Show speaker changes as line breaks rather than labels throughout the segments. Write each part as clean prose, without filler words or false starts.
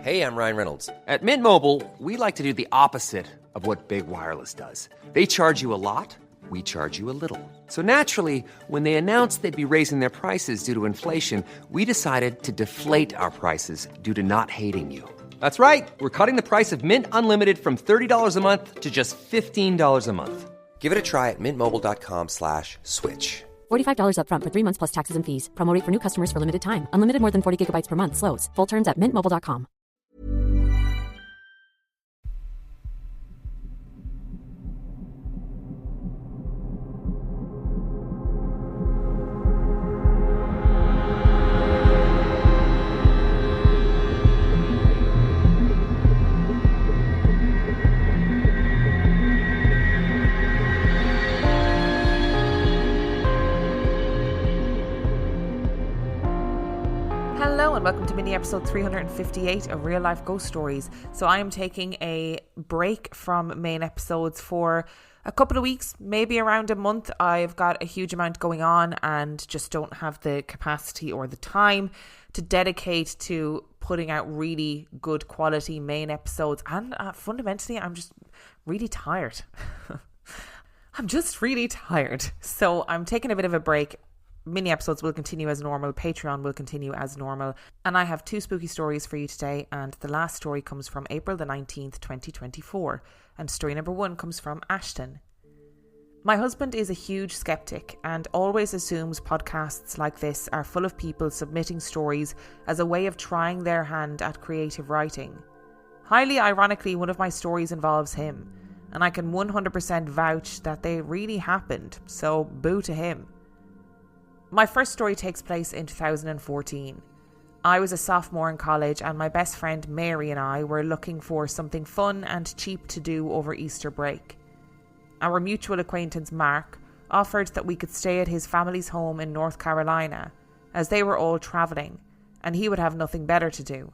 Hey, I'm Ryan Reynolds. At Mint Mobile, we like to do the opposite of what Big Wireless does. They charge you a lot, we charge you a little. So naturally, when they announced they'd be raising their prices due to inflation, we decided to deflate our prices due to not hating you. That's right. We're cutting the price of Mint Unlimited from $30 a month to just $15 a month. Give it a try at mintmobile.com/switch.
$45 up front for 3 months plus taxes and fees. Promo rate for new customers for limited time. Unlimited more than 40 gigabytes per month. Slows full terms at mintmobile.com.
Hello and welcome to mini episode 358 of Real Life Ghost Stories. So I am taking a break from main episodes for a couple of weeks, maybe around a month. I've got a huge amount going on and just don't have the capacity or the time to dedicate to putting out really good quality main episodes. And fundamentally, I'm just really tired. I'm just really tired. So I'm taking a bit of a break. Mini episodes will continue as normal. Patreon will continue as normal. And I have 2 spooky stories for you today. And the last story comes from April the 19th, 2024. And story number 1 comes from Ashton. My husband is a huge skeptic and always assumes podcasts like this are full of people submitting stories as a way of trying their hand at creative writing. Highly ironically, one of my stories involves him. And I can 100% vouch that they really happened. So boo to him. My first story takes place in 2014. I was a sophomore in college and my best friend Mary and I were looking for something fun and cheap to do over Easter break. Our mutual acquaintance Mark offered that we could stay at his family's home in North Carolina, as they were all travelling and he would have nothing better to do.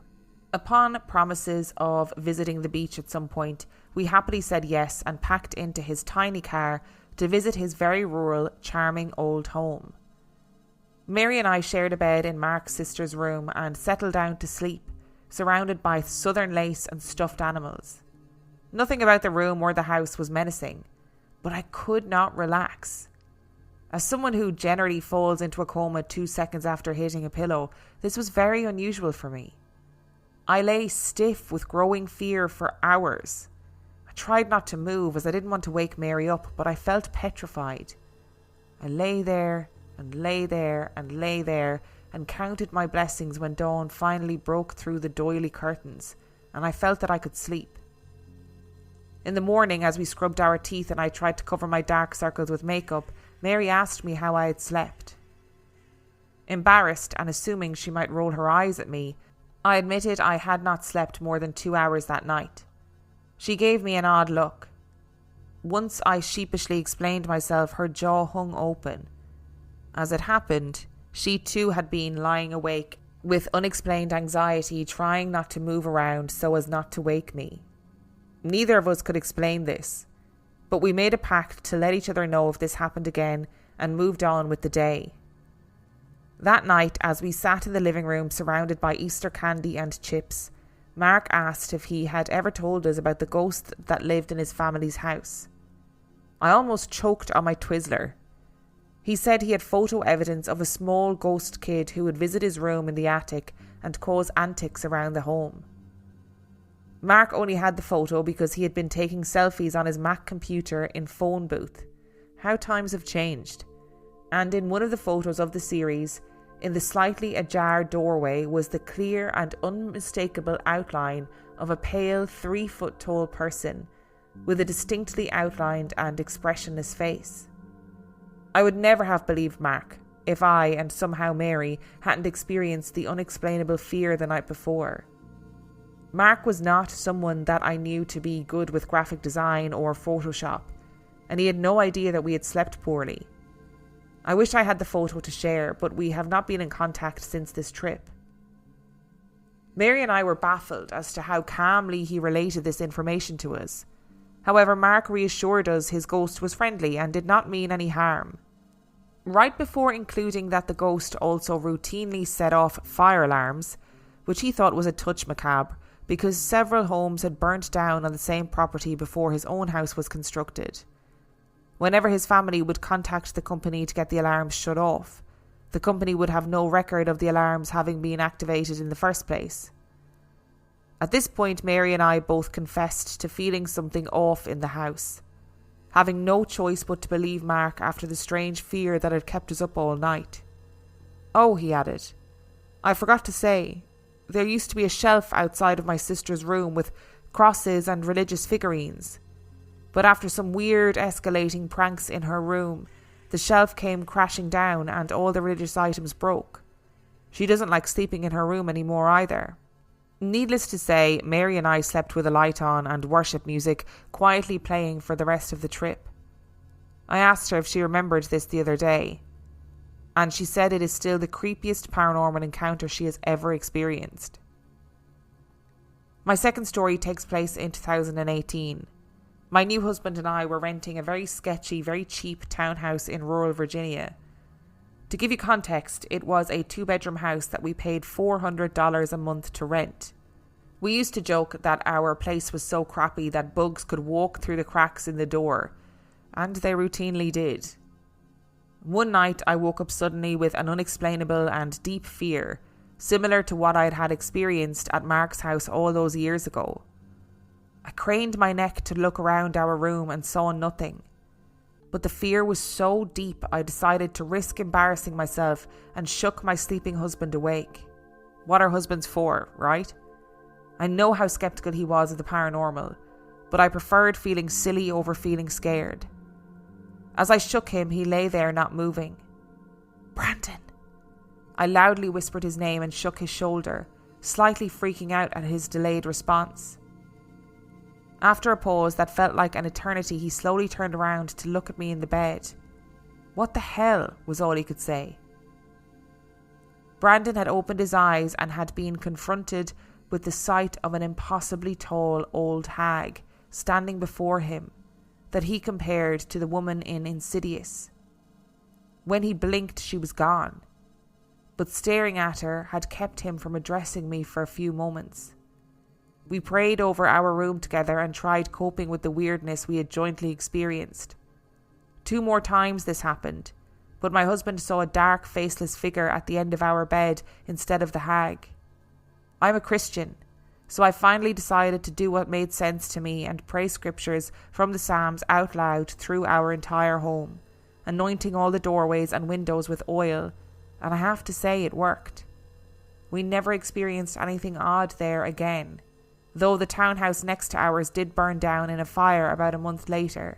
Upon promises of visiting the beach at some point, we happily said yes and packed into his tiny car to visit his very rural, charming old home. Mary and I shared a bed in Mark's sister's room and settled down to sleep, surrounded by southern lace and stuffed animals. Nothing about the room or the house was menacing, but I could not relax. As someone who generally falls into a coma 2 seconds after hitting a pillow, this was very unusual for me. I lay stiff with growing fear for hours. I tried not to move as I didn't want to wake Mary up, but I felt petrified. I lay there and lay there and lay there and counted my blessings when dawn finally broke through the doily curtains and I felt that I could sleep. In the morning, as we scrubbed our teeth and I tried to cover my dark circles with makeup, Mary asked me how I had slept. Embarrassed and assuming she might roll her eyes at me, I admitted I had not slept more than 2 hours that night. She gave me an odd look. Once I sheepishly explained myself, her jaw hung open. As it happened, she too had been lying awake with unexplained anxiety, trying not to move around so as not to wake me. Neither of us could explain this, but we made a pact to let each other know if this happened again and moved on with the day. That night, as we sat in the living room surrounded by Easter candy and chips, Mark asked if he had ever told us about the ghost that lived in his family's house. I almost choked on my Twizzler. He said he had photo evidence of a small ghost kid who would visit his room in the attic and cause antics around the home. Mark only had the photo because he had been taking selfies on his Mac computer in phone booth. How times have changed. And in one of the photos of the series, in the slightly ajar doorway was the clear and unmistakable outline of a pale 3-foot-tall person with a distinctly outlined and expressionless face. I would never have believed Mark if I, and somehow Mary, hadn't experienced the unexplainable fear the night before. Mark was not someone that I knew to be good with graphic design or Photoshop, and he had no idea that we had slept poorly. I wish I had the photo to share, but we have not been in contact since this trip. Mary and I were baffled as to how calmly he related this information to us. However, Mark reassured us his ghost was friendly and did not mean any harm. Right before including that the ghost also routinely set off fire alarms, which he thought was a touch macabre, because several homes had burnt down on the same property before his own house was constructed. Whenever his family would contact the company to get the alarms shut off, the company would have no record of the alarms having been activated in the first place. At this point, Mary and I both confessed to feeling something off in the house, having no choice but to believe Mark after the strange fear that had kept us up all night. "Oh," he added, "I forgot to say, there used to be a shelf outside of my sister's room with crosses and religious figurines. But after some weird escalating pranks in her room, the shelf came crashing down and all the religious items broke. She doesn't like sleeping in her room anymore either." Needless to say, Mary and I slept with a light on and worship music quietly playing for the rest of the trip. I asked her if she remembered this the other day, and she said it is still the creepiest paranormal encounter she has ever experienced. My second story takes place in 2018. My new husband and I were renting a very sketchy, very cheap townhouse in rural Virginia. To give you context, it was a 2-bedroom house that we paid $400 a month to rent. We used to joke that our place was so crappy that bugs could walk through the cracks in the door, and they routinely did. One night I woke up suddenly with an unexplainable and deep fear, similar to what I had experienced at Mark's house all those years ago. I craned my neck to look around our room and saw nothing. But the fear was so deep I decided to risk embarrassing myself and shook my sleeping husband awake. What are husbands for, right? I know how skeptical he was of the paranormal, but I preferred feeling silly over feeling scared. As I shook him, he lay there not moving. "Brandon!" I loudly whispered his name and shook his shoulder, slightly freaking out at his delayed response. After a pause that felt like an eternity, he slowly turned around to look at me in the bed. "What the hell?" was all he could say. Brandon had opened his eyes and had been confronted with the sight of an impossibly tall old hag standing before him that he compared to the woman in Insidious. When he blinked, she was gone, but staring at her had kept him from addressing me for a few moments. We prayed over our room together and tried coping with the weirdness we had jointly experienced. 2 more times this happened, but my husband saw a dark, faceless figure at the end of our bed instead of the hag. I'm a Christian, so I finally decided to do what made sense to me and pray scriptures from the Psalms out loud through our entire home, anointing all the doorways and windows with oil, and I have to say it worked. We never experienced anything odd there again, though the townhouse next to ours did burn down in a fire about a month later.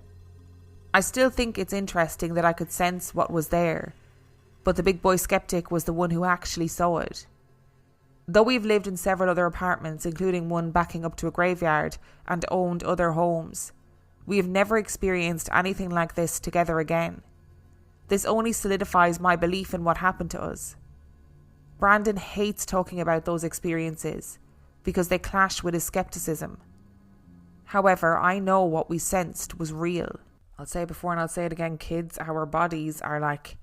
I still think it's interesting that I could sense what was there, but the big boy skeptic was the one who actually saw it. Though we've lived in several other apartments, including one backing up to a graveyard, and owned other homes, we have never experienced anything like this together again. This only solidifies my belief in what happened to us. Brandon hates talking about those experiences because they clash with his skepticism. However, I know what we sensed was real. I'll say it before and I'll say it again, kids, our bodies are like,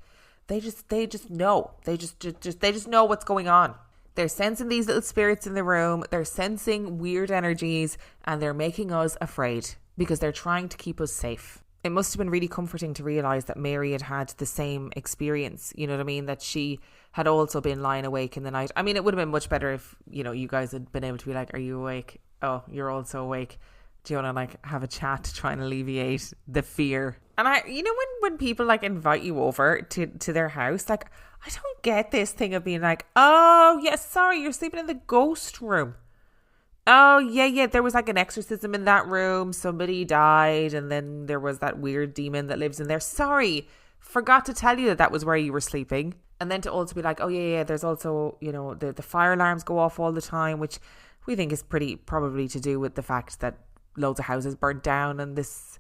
they just know. They just know what's going on. They're sensing these little spirits in the room, they're sensing weird energies, and they're making us afraid because they're trying to keep us safe. It must have been really comforting to realise that Mary had had the same experience, you know what I mean? That she had also been lying awake in the night. I mean, it would have been much better if, you guys had been able to be like, "Are you awake? Oh, you're also awake. Do you want to have a chat to try and alleviate the fear?" And when people invite you over to their house, I don't get this thing of being like, "Oh, yes, sorry, you're sleeping in the ghost room. Oh, yeah, there was an exorcism in that room. Somebody died, and then there was that weird demon that lives in there. Sorry, forgot to tell you that was where you were sleeping." And then to also be like, "Oh, yeah, there's also, the fire alarms go off all the time," which we think is pretty probably to do with the fact that loads of houses burnt down on this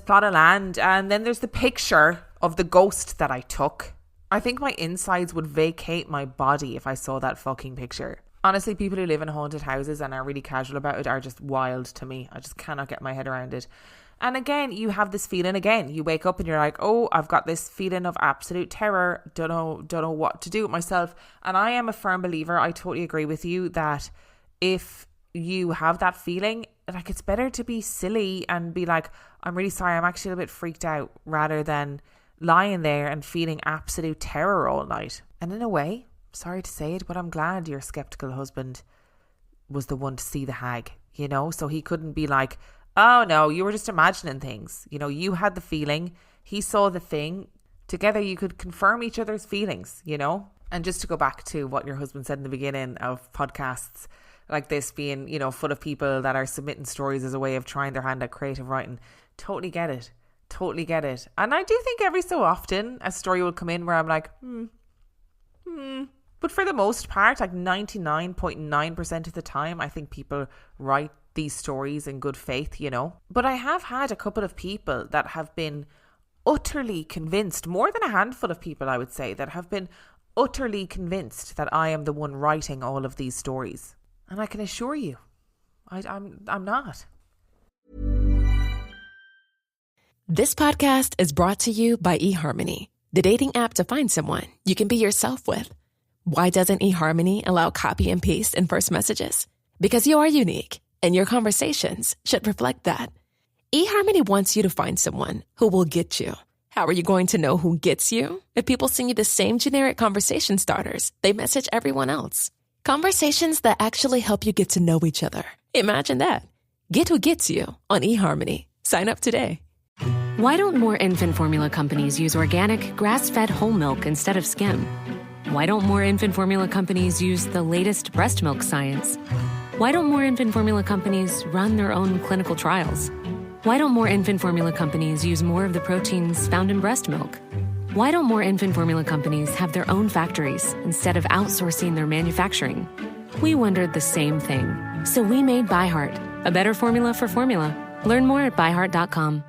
plot of land. And then there's the picture of the ghost that I took. I think my insides would vacate my body if I saw that fucking picture. Honestly, people who live in haunted houses and are really casual about it are just wild to me. I just cannot get my head around it. And again, you have this feeling again. You wake up and you're like, "Oh, I've got this feeling of absolute terror. Don't know what to do with myself." And I am a firm believer, I totally agree with you, that if you have that feeling, like it's better to be silly and be like, I'm really sorry, I'm actually a little bit freaked out, rather than lying there and feeling absolute terror all night. And in a way, sorry to say it, but I'm glad your skeptical husband was the one to see the hag, you know, so he couldn't be like, oh no, you were just imagining things. You know, you had the feeling, he saw the thing. Together you could confirm each other's feelings, you know. And just to go back to what your husband said in the beginning of podcasts like this being, you know, full of people that are submitting stories as a way of trying their hand at creative writing, totally get it. Totally get it. And I do think every so often a story will come in where I'm like, But for the most part, like 99.9% of the time, I think people write these stories in good faith, you know. But I have had a couple of people that have been utterly convinced, more than a handful of people, I would say, that have been utterly convinced that I am the one writing all of these stories. And I can assure you, I'm not.
This podcast is brought to you by eHarmony, the dating app to find someone you can be yourself with. Why doesn't eHarmony allow copy and paste in first messages? Because you are unique, and your conversations should reflect that. eHarmony wants you to find someone who will get you. How are you going to know who gets you? If people send you the same generic conversation starters they message everyone else. Conversations that actually help you get to know each other. Imagine that. Get who gets you on eHarmony. Sign up today.
Why don't more infant formula companies use organic, grass-fed whole milk instead of skim? Why don't more infant formula companies use the latest breast milk science? Why don't more infant formula companies run their own clinical trials? Why don't more infant formula companies use more of the proteins found in breast milk? Why don't more infant formula companies have their own factories instead of outsourcing their manufacturing? We wondered the same thing. So we made ByHeart, a better formula for formula. Learn more at byheart.com.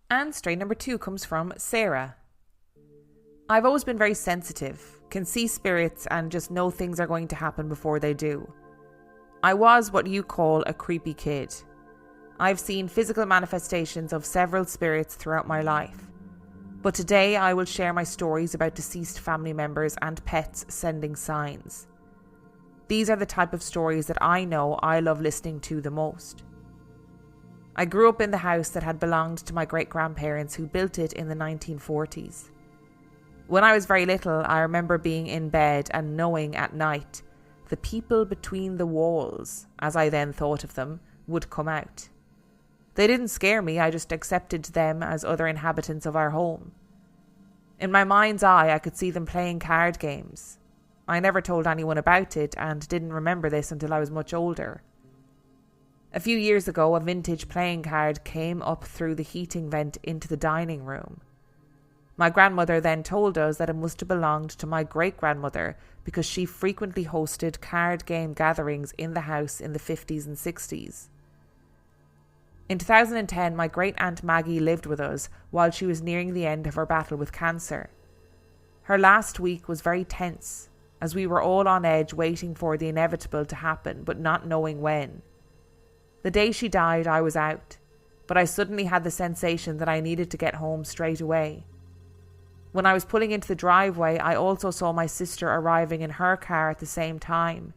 And story number 2 comes from Sarah. I've always been very sensitive, can see spirits and just know things are going to happen before they do. I was what you call a creepy kid. I've seen physical manifestations of several spirits throughout my life. But today I will share my stories about deceased family members and pets sending signs. These are the type of stories that I know I love listening to the most. I grew up in the house that had belonged to my great-grandparents who built it in the 1940s. When I was very little, I remember being in bed and knowing at night the people between the walls, as I then thought of them, would come out. They didn't scare me, I just accepted them as other inhabitants of our home. In my mind's eye, I could see them playing card games. I never told anyone about it and didn't remember this until I was much older. A few years ago, a vintage playing card came up through the heating vent into the dining room. My grandmother then told us that it must have belonged to my great-grandmother because she frequently hosted card game gatherings in the house in the 50s and 60s. In 2010, my great-aunt Maggie lived with us while she was nearing the end of her battle with cancer. Her last week was very tense, as we were all on edge waiting for the inevitable to happen, but not knowing when. The day she died, I was out, but I suddenly had the sensation that I needed to get home straight away. When I was pulling into the driveway, I also saw my sister arriving in her car at the same time,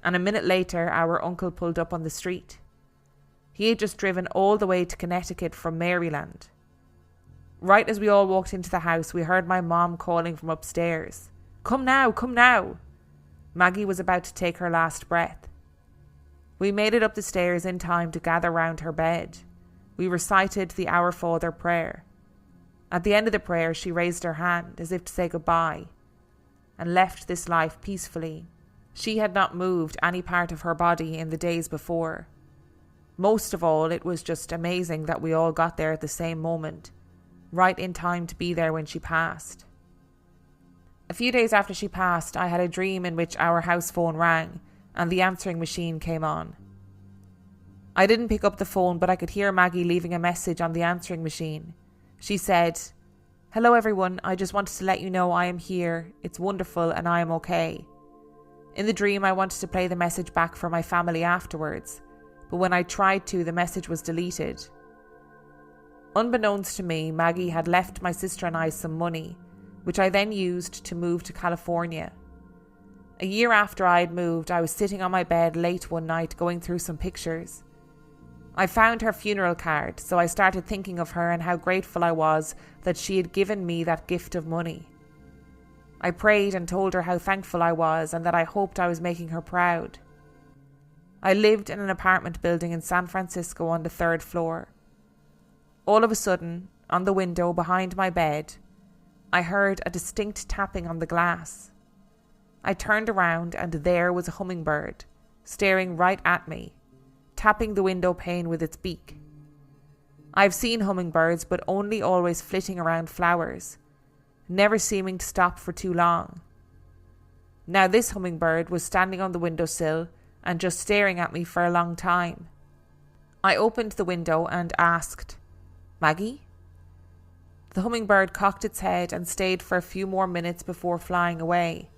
and a minute later our uncle pulled up on the street. He had just driven all the way to Connecticut from Maryland. Right as we all walked into the house, we heard my mom calling from upstairs. "Come now, come now!" Maggie was about to take her last breath. We made it up the stairs in time to gather round her bed. We recited the Our Father prayer. At the end of the prayer, she raised her hand as if to say goodbye and left this life peacefully. She had not moved any part of her body in the days before. Most of all, it was just amazing that we all got there at the same moment, right in time to be there when she passed. A few days after she passed, I had a dream in which our house phone rang and the answering machine came on. I didn't pick up the phone, but I could hear Maggie leaving a message on the answering machine. She said, "Hello everyone, I just wanted to let you know I am here. It's wonderful and I am okay." In the dream, I wanted to play the message back for my family afterwards, but when I tried to, the message was deleted. Unbeknownst to me, Maggie had left my sister and I some money, which I then used to move to California. A year after I had moved, I was sitting on my bed late one night going through some pictures. I found her funeral card, so I started thinking of her and how grateful I was that she had given me that gift of money. I prayed and told her how thankful I was and that I hoped I was making her proud. I lived in an apartment building in San Francisco on the 3rd floor. All of a sudden, on the window behind my bed, I heard a distinct tapping on the glass. I turned around and there was a hummingbird, staring right at me, tapping the window pane with its beak. I've seen hummingbirds, but only always flitting around flowers, never seeming to stop for too long. Now this hummingbird was standing on the windowsill and just staring at me for a long time. I opened the window and asked, "Maggie?" The hummingbird cocked its head and stayed for a few more minutes before flying away.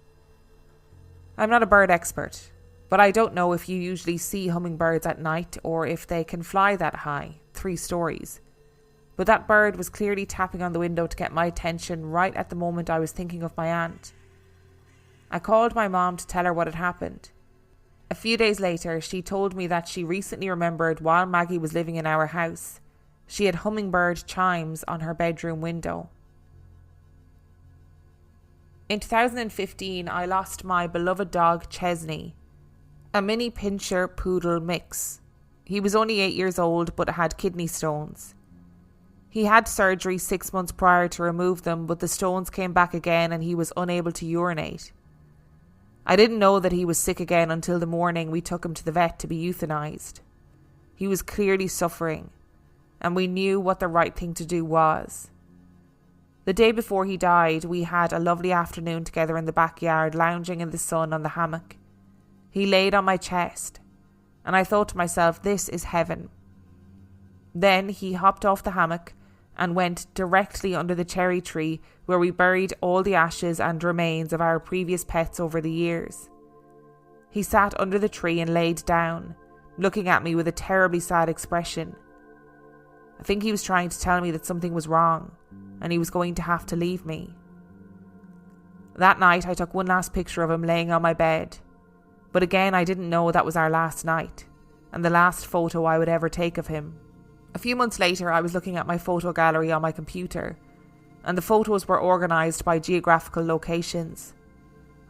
I'm not a bird expert, but I don't know if you usually see hummingbirds at night or if they can fly that high, 3 stories. But that bird was clearly tapping on the window to get my attention right at the moment I was thinking of my aunt. I called my mom to tell her what had happened. A few days later, she told me that she recently remembered while Maggie was living in our house, she had hummingbird chimes on her bedroom window. In 2015, I lost my beloved dog Chesney, a mini pincher poodle mix. He was only 8 years old but had kidney stones. He had surgery 6 months prior to remove them, but the stones came back again and he was unable to urinate. I didn't know that he was sick again until the morning we took him to the vet to be euthanized. He was clearly suffering, and we knew what the right thing to do was. The day before he died, we had a lovely afternoon together in the backyard, lounging in the sun on the hammock. He laid on my chest, and I thought to myself, this is heaven. Then he hopped off the hammock and went directly under the cherry tree where we buried all the ashes and remains of our previous pets over the years. He sat under the tree and laid down, looking at me with a terribly sad expression. I think he was trying to tell me that something was wrong and he was going to have to leave me. That night I took one last picture of him laying on my bed, but again I didn't know that was our last night and the last photo I would ever take of him. A few months later I was looking at my photo gallery on my computer, and the photos were organised by geographical locations.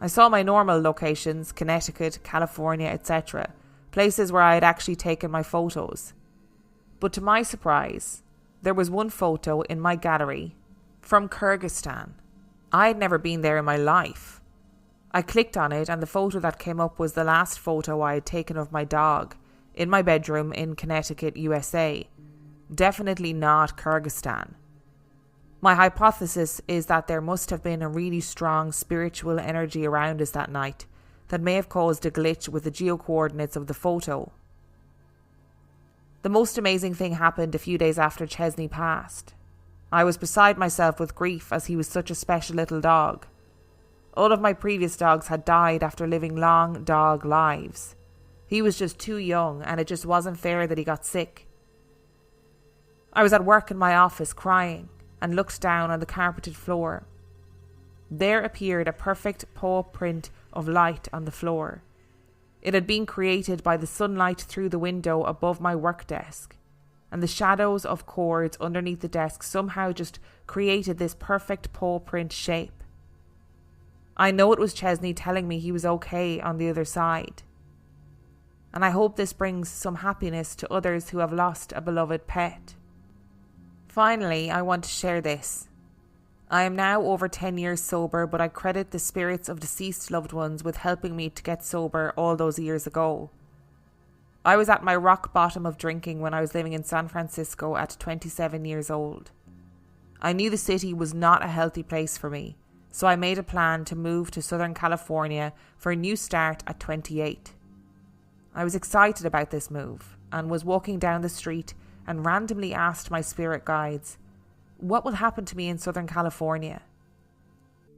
I saw my normal locations, Connecticut, California, etc., places where I had actually taken my photos. But to my surprise, there was one photo in my gallery from Kyrgyzstan. I had never been there in my life. I clicked on it and the photo that came up was the last photo I had taken of my dog in my bedroom in Connecticut, USA. Definitely not Kyrgyzstan. My hypothesis is that there must have been a really strong spiritual energy around us that night that may have caused a glitch with the geo-coordinates of the photo. The most amazing thing happened a few days after Chesney passed. I was beside myself with grief as he was such a special little dog. All of my previous dogs had died after living long dog lives. He was just too young and it just wasn't fair that he got sick. I was at work in my office crying and looked down on the carpeted floor. There appeared a perfect paw print of light on the floor. It had been created by the sunlight through the window above my work desk, and the shadows of cords underneath the desk somehow just created this perfect paw print shape. I know it was Chesney telling me he was okay on the other side. And I hope this brings some happiness to others who have lost a beloved pet. Finally, I want to share this. I am now over 10 years sober, but I credit the spirits of deceased loved ones with helping me to get sober all those years ago. I was at my rock bottom of drinking when I was living in San Francisco at 27 years old. I knew the city was not a healthy place for me, so I made a plan to move to Southern California for a new start at 28. I was excited about this move and was walking down the street and randomly asked my spirit guides, what will happen to me in Southern California?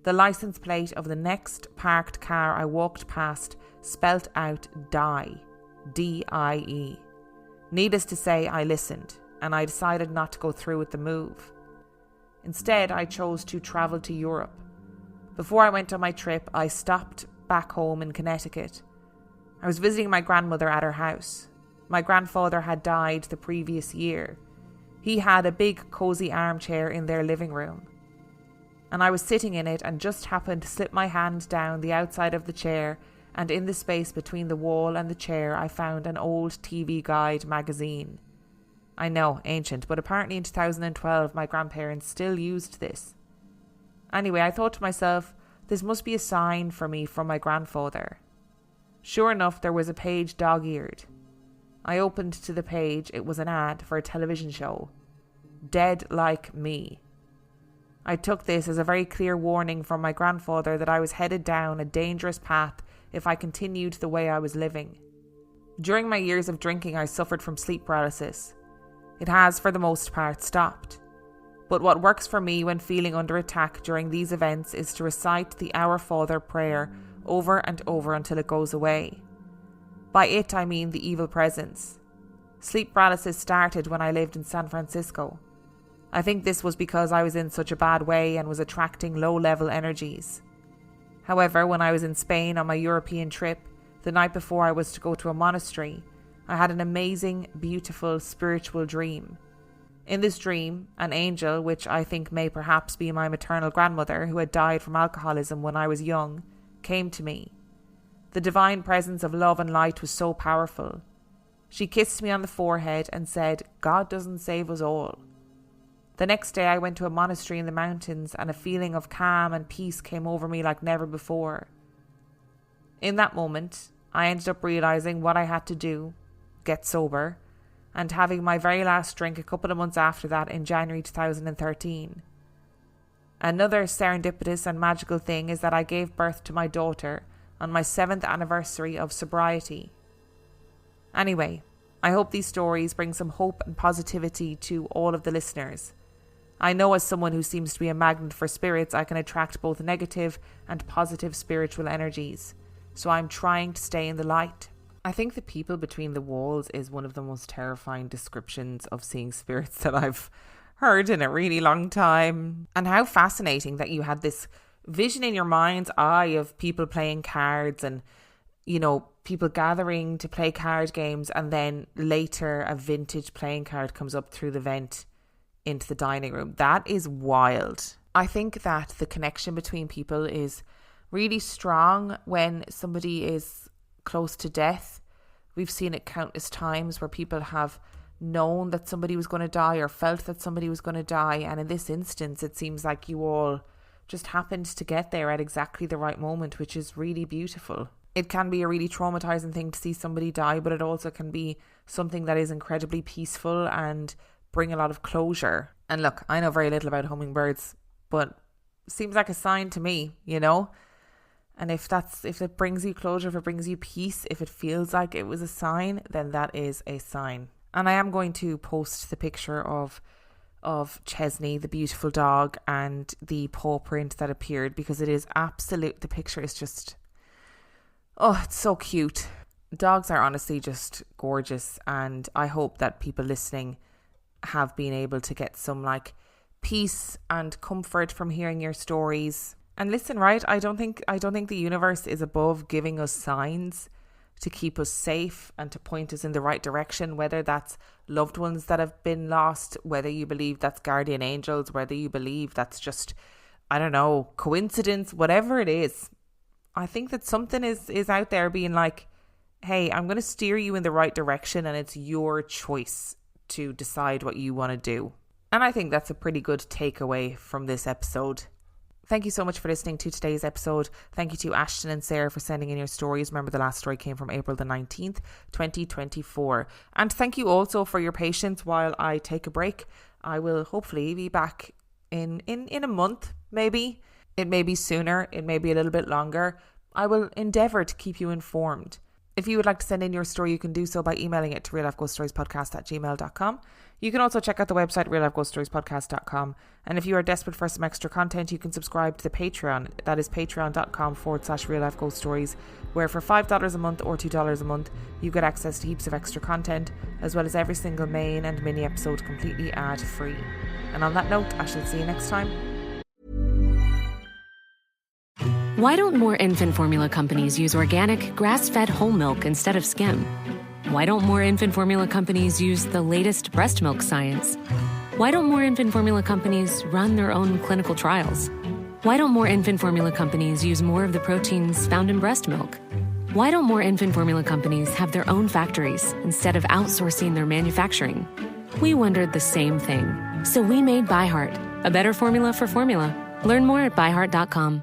The license plate of the next parked car I walked past spelt out die, D-I-E. Needless to say, I listened, and I decided not to go through with the move. Instead, I chose to travel to Europe. Before I went on my trip, I stopped back home in Connecticut. I was visiting my grandmother at her house. My grandfather had died the previous year. He had a big cosy armchair in their living room, and I was sitting in it and just happened to slip my hand down the outside of the chair, and in the space between the wall and the chair I found an old TV Guide magazine. I know, ancient, but apparently in 2012 my grandparents still used this. Anyway, I thought to myself, this must be a sign for me from my grandfather. Sure enough, there was a page dog-eared. I opened to the page. It was an ad for a television show. Dead Like Me. I took this as a very clear warning from my grandfather that I was headed down a dangerous path if I continued the way I was living. During my years of drinking, I suffered from sleep paralysis. It has, for the most part, stopped. But what works for me when feeling under attack during these events is to recite the Our Father prayer over and over until it goes away. By it, I mean the evil presence. Sleep paralysis started when I lived in San Francisco. I think this was because I was in such a bad way and was attracting low-level energies. However, when I was in Spain on my European trip, the night before I was to go to a monastery, I had an amazing, beautiful, spiritual dream. In this dream, an angel, which I think may perhaps be my maternal grandmother who had died from alcoholism when I was young, came to me. The divine presence of love and light was so powerful. She kissed me on the forehead and said, "God doesn't save us all." The next day I went to a monastery in the mountains and a feeling of calm and peace came over me like never before. In that moment, I ended up realising what I had to do, get sober, and having my very last drink a couple of months after that in January 2013. Another serendipitous and magical thing is that I gave birth to my daughter on my 7th anniversary of sobriety. Anyway, I hope these stories bring some hope and positivity to all of the listeners. I know as someone who seems to be a magnet for spirits, I can attract both negative and positive spiritual energies. So I'm trying to stay in the light. I think the people between the walls is one of the most terrifying descriptions of seeing spirits that I've heard in a really long time. And how fascinating that you had this vision in your mind's eye of people playing cards and, you know, people gathering to play card games, and then later a vintage playing card comes up through the vent into the dining room. That is wild. I think that the connection between people is really strong when somebody is close to death. We've seen it countless times where people have known that somebody was going to die or felt that somebody was going to die, and in this instance it seems like you all just happened to get there at exactly the right moment, which is really beautiful. It can be a really traumatizing thing to see somebody die, but it also can be something that is incredibly peaceful and bring a lot of closure. And look, I know very little about hummingbirds, but it seems like a sign to me, you know? And if it brings you closure, if it brings you peace, if it feels like it was a sign, then that is a sign. And I am going to post the picture of Chesney, the beautiful dog, and the paw print that appeared, because it is the picture is just, oh, it's so cute. Dogs are honestly just gorgeous, and I hope that people listening have been able to get some like peace and comfort from hearing your stories. And listen, right, I don't think the universe is above giving us signs to keep us safe and to point us in the right direction, whether that's loved ones that have been lost, whether you believe that's guardian angels, whether you believe that's just, I don't know, coincidence, whatever it is. I think that something is out there being like, hey, I'm going to steer you in the right direction, and it's your choice to decide what you want to do. And I think that's a pretty good takeaway from this episode. Thank you so much for listening to today's episode. Thank you to Ashton and Sarah for sending in your stories. Remember, the last story came from April the 19th, 2024. And thank you also for your patience while I take a break. I will hopefully be back in a month, maybe. It may be sooner, it may be a little bit longer. I will endeavour to keep you informed. If you would like to send in your story, you can do so by emailing it to reallifeghoststoriespodcast@gmail.com. You can also check out the website reallifeghoststoriespodcast.com. And if you are desperate for some extra content, you can subscribe to the Patreon. That is patreon.com/reallifeghoststories, where for $5 a month or $2 a month, you get access to heaps of extra content, as well as every single main and mini episode completely ad-free. And on that note, I shall see you next time.
Why don't more infant formula companies use organic, grass-fed whole milk instead of skim? Why don't more infant formula companies use the latest breast milk science? Why don't more infant formula companies run their own clinical trials? Why don't more infant formula companies use more of the proteins found in breast milk? Why don't more infant formula companies have their own factories instead of outsourcing their manufacturing? We wondered the same thing. So we made ByHeart, a better formula for formula. Learn more at byheart.com.